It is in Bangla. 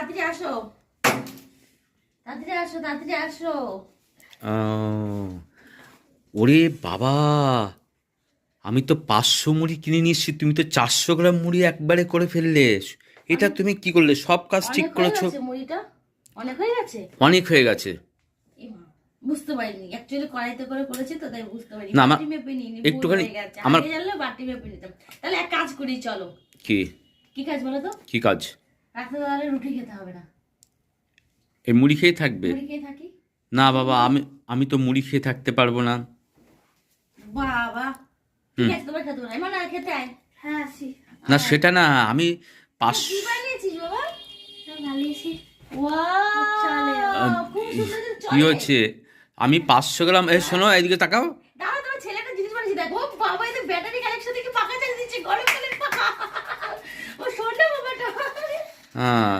তাড়াতাড়ি আসো, তাড়াতাড়ি আসো, তাড়াতাড়ি আসো। ওরে বাবা, আমি তো 500 মুড়ি কিনে নিয়ে এসেছি, তুমি তো 400 গ্রাম মুড়ি একবারে করে ফেললে। এটা তুমি কি করলে? সব কাজ ঠিক অনেক হয়ে করেছো? গেছে মুড়িটা, অনেক হয়ে গেছে। অনেক হয়ে গেছে। এ মা, বুঝতে পারিনি, অ্যাকচুয়ালি কড়াইতে করে করেছি তো তাই বুঝতে পারিনি। না, আমার বাটি মেপে নিইনি, ভুল একটুখানি হয়ে গেছে। আমার আগে জানলে বাটি মেপে নিতাম। তাহলে এক কাজ করি, চলো। কি কি কাজ বলো তো? কি কাজ? রাত্রে তাহলে রুটি খেতে হবে না, এই মুড়ি খেয়ে থাকবে? মুড়ি খেয়ে থাকি। না বাবা, আমি তো মুড়ি খেয়ে থাকতে পারবো না। বাবা, ঠিক আছে, তোমার খেতে হবে না। এমন আর খেতে আয়। হ্যাঁ, আসি। না সেটা না, আমি পাঁচ কি বানিয়েছিস বাবা? ভালিয়েছি। ওয়াও, খুব সুন্দর তো কি চলে। হচ্ছে? আমি 500 গ্রাম, শোনো এদিকে তাকাও। দাঁড়া, তোমার ছেলেটা জিনিস বানিয়েছি দেখো। বাবা, এই তো ব্যাটারি কালেকশন থেকে পাকা চালিয়ে দিচ্ছে, গরম তেলের পাকা। ও সোনা বাবাটা। হ্যাঁ,